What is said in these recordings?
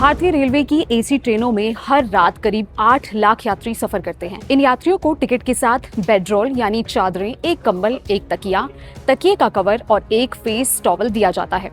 भारतीय रेलवे की एसी ट्रेनों में हर रात करीब 8 लाख यात्री सफर करते हैं। इन यात्रियों को टिकट के साथ बेडरोल यानी चादरें, एक कंबल, एक तकिया, तकिए का कवर और एक फेस टॉवल दिया जाता है।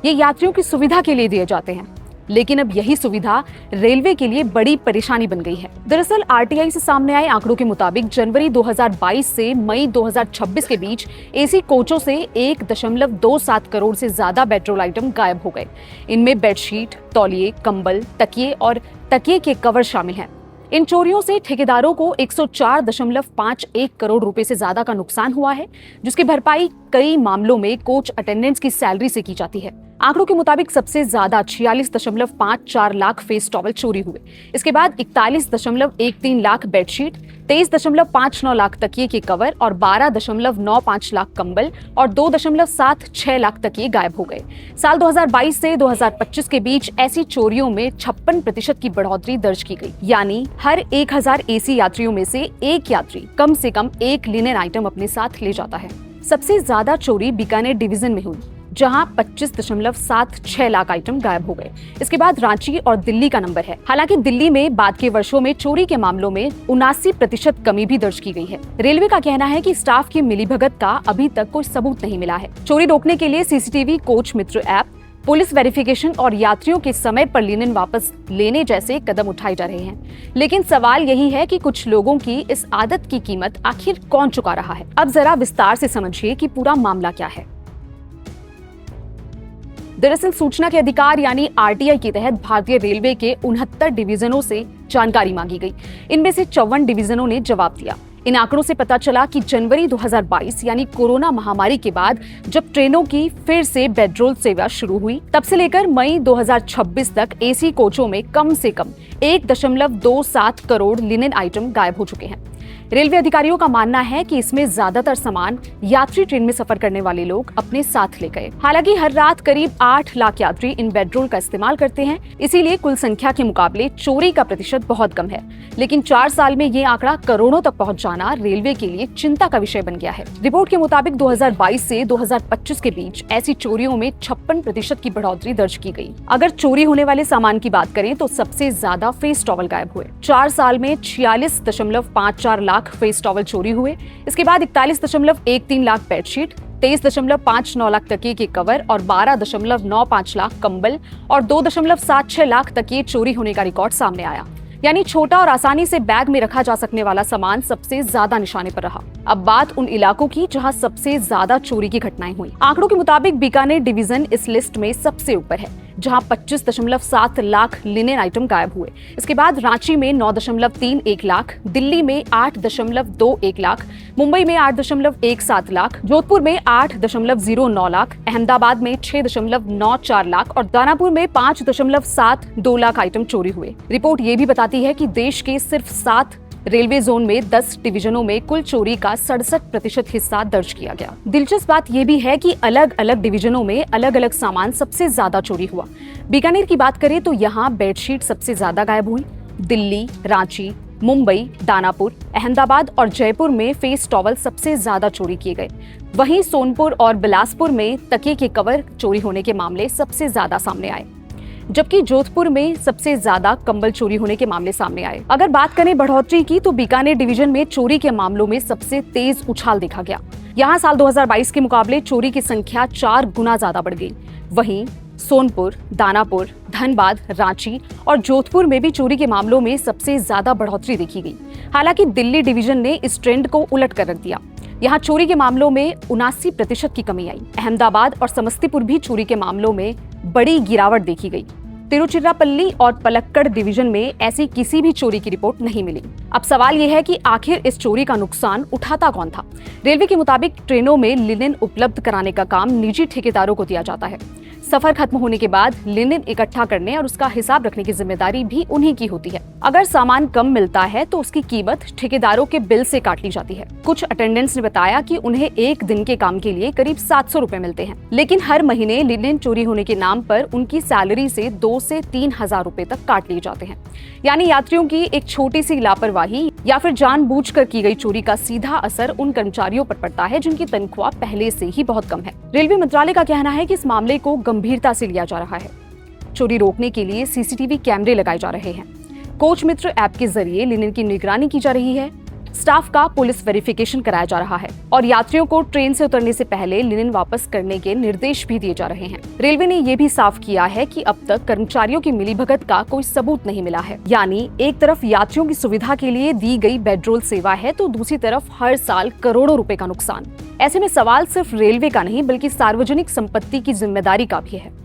ये यात्रियों की सुविधा के लिए दिए जाते हैं, लेकिन अब यही सुविधा रेलवे के लिए बड़ी परेशानी बन गई है। दरअसल आरटीआई से सामने आए आंकड़ों के मुताबिक जनवरी 2022 से मई 2026 के बीच एसी कोचों से 1.27 करोड़ से ज्यादा बेडरोल आइटम गायब हो गए। इनमें बेडशीट, तौलिए, कंबल, तकिए और तकिए के कवर शामिल हैं। इन चोरियों से ठेकेदारों को 104.51 करोड़ रुपए से ज्यादा का नुकसान हुआ है, जिसकी भरपाई कई मामलों में कोच अटेंडेंट्स की सैलरी से की जाती है। आंकड़ों के मुताबिक सबसे ज्यादा 46.54 लाख फेस टॉवल चोरी हुए। इसके बाद 41.13 लाख बेडशीट, 23.59 लाख तकिए के कवर और 12.95 लाख कंबल और 2.76 लाख तकिए गायब हो गए। साल 2022 से 2025 के बीच ऐसी चोरियों में 56% की बढ़ोतरी दर्ज की गई। यानी हर 1000 एसी यात्रियों में से एक यात्री कम से कम एक लिनेन आइटम अपने साथ ले जाता है। सबसे ज्यादा चोरी बीकानेर डिवीजन में हुई, जहां 25.76 लाख आइटम गायब हो गए। इसके बाद रांची और दिल्ली का नंबर है। हालांकि दिल्ली में बाद के वर्षों में चोरी के मामलों में 79% कमी भी दर्ज की गई है। रेलवे का कहना है कि स्टाफ की मिलीभगत का अभी तक कोई सबूत नहीं मिला है। चोरी रोकने के लिए सीसीटीवी, कोच मित्र ऐप, पुलिस वेरिफिकेशन और यात्रियों के समय पर लिनेन वापस लेने जैसे कदम उठाए जा रहे हैं। लेकिन सवाल यही है कि कुछ लोगों की इस आदत की कीमत आखिर कौन चुका रहा है। अब जरा विस्तार से समझिए कि पूरा मामला क्या है। दरअसल सूचना के अधिकार यानी आरटीआई के तहत भारतीय रेलवे के 69 डिवीजनों से जानकारी मांगी गई। इनमें से 54 डिवीजनों ने जवाब दिया। इन आंकड़ों से पता चला कि जनवरी 2022 यानी कोरोना महामारी के बाद जब ट्रेनों की फिर से बेडरोल सेवा शुरू हुई, तब से लेकर मई 2026 तक एसी कोचों में कम से कम 1.27 करोड़ लिनेन आइटम गायब हो चुके हैं। रेलवे अधिकारियों का मानना है कि इसमें ज्यादातर सामान यात्री ट्रेन में सफर करने वाले लोग अपने साथ ले गए। हालांकि हर रात करीब 8 लाख यात्री इन बेडरोल का इस्तेमाल करते हैं, इसीलिए कुल संख्या के मुकाबले चोरी का प्रतिशत बहुत कम है। लेकिन 4 साल में ये आंकड़ा करोड़ों तक पहुंच जाना रेलवे के लिए चिंता का विषय बन गया है। रिपोर्ट के मुताबिक 2022 से 2025 के बीच ऐसी चोरियों में 56% की बढ़ोतरी दर्ज की गई। अगर चोरी होने वाले सामान की बात करें तो सबसे ज्यादा फेस टॉवल गायब हुए। 4 साल में 46.54 लाख फेस टॉवल चोरी हुए। इसके बाद 41.13 लाख बेडशीट, 23.59 लाख तकिए के कवर और 12.95 लाख कंबल और 2.76 लाख तकिए चोरी होने का रिकॉर्ड सामने आया। यानी छोटा और आसानी से बैग में रखा जा सकने वाला सामान सबसे ज्यादा निशाने पर रहा। अब बात उन इलाकों की जहां सबसे ज्यादा चोरी की घटनाएं हुई। आंकड़ों के मुताबिक बीकानेर डिवीजन इस लिस्ट में सबसे ऊपर है, जहां 25.7 लाख लिनेन आइटम गायब हुए। इसके बाद रांची में 9.31 लाख, दिल्ली में 8.21 लाख, मुंबई में 8.17 लाख, जोधपुर में 8.09 लाख, अहमदाबाद में 6.94 लाख और दानापुर में 5.72 लाख आइटम चोरी हुए। रिपोर्ट ये भी बताती है कि देश के सिर्फ 7 रेलवे जोन में 10 डिवीजनों में कुल चोरी का 67% हिस्सा दर्ज किया गया। दिलचस्प बात यह भी है कि अलग अलग डिवीजनों में अलग अलग सामान सबसे ज्यादा चोरी हुआ। बीकानेर की बात करें तो यहाँ बेडशीट सबसे ज्यादा गायब हुई। दिल्ली, रांची, मुंबई, दानापुर, अहमदाबाद और जयपुर में फेस टॉवल सबसे ज्यादा चोरी किए गए। वहीं सोनपुर और बिलासपुर में तकिए के कवर चोरी होने के मामले सबसे ज्यादा सामने आए, जबकि जोधपुर में सबसे ज्यादा कंबल चोरी होने के मामले सामने आए। अगर बात करें बढ़ोतरी की तो बीकानेर डिवीजन में चोरी के मामलों में सबसे तेज उछाल देखा गया। यहाँ साल 2022 के मुकाबले चोरी की संख्या 4 गुना ज्यादा बढ़ गई। वहीं सोनपुर, दानापुर, धनबाद, रांची और जोधपुर में भी चोरी के मामलों में सबसे ज्यादा बढ़ोतरी देखी गई। हालांकि दिल्ली डिवीजन ने इस ट्रेंड को उलट कर रख दिया। यहाँ चोरी के मामलों में 79% की कमी आई। अहमदाबाद और समस्तीपुर भी चोरी के मामलों में बड़ी गिरावट देखी गई। तिरुचिरापल्ली और पलक्कड़ डिवीजन में ऐसी किसी भी चोरी की रिपोर्ट नहीं मिली। अब सवाल यह है कि आखिर इस चोरी का नुकसान उठाता कौन था? रेलवे के मुताबिक ट्रेनों में लिनेन उपलब्ध कराने का काम निजी ठेकेदारों को दिया जाता है। सफर खत्म होने के बाद लिनेन इकट्ठा करने और उसका हिसाब रखने की जिम्मेदारी भी उन्हीं की होती है। अगर सामान कम मिलता है तो उसकी कीमत ठेकेदारों के बिल से काट ली जाती है। कुछ अटेंडेंट्स ने बताया कि उन्हें एक दिन के काम के लिए करीब 700 रुपए मिलते हैं, लेकिन हर महीने लिनेन चोरी होने के नाम पर उनकी सैलरी से 2 से 3 हजार रुपए तक काट लिए जाते हैं। यानी यात्रियों की एक छोटी सी लापरवाही या फिर जानबूझकर की गई चोरी का सीधा असर उन कर्मचारियों पर पड़ता है जिनकी तनख्वाह पहले से ही बहुत कम है। रेलवे मंत्रालय का कहना है कि इस मामले को गंभीरता से लिया जा रहा है। चोरी रोकने के लिए सीसीटीवी कैमरे लगाए जा रहे हैं। कोच मित्र ऐप के जरिए लिनन की निगरानी की जा रही है। स्टाफ का पुलिस वेरिफिकेशन कराया जा रहा है और यात्रियों को ट्रेन से उतरने से पहले लिनन वापस करने के निर्देश भी दिए जा रहे हैं। रेलवे ने यह भी साफ किया है कि अब तक कर्मचारियों की मिलीभगत का कोई सबूत नहीं मिला है। यानी एक तरफ यात्रियों की सुविधा के लिए दी गई बेडरोल सेवा है तो दूसरी तरफ हर साल करोड़ों रुपए का नुकसान। ऐसे में सवाल सिर्फ रेलवे का नहीं बल्कि सार्वजनिक संपत्ति की जिम्मेदारी का भी है।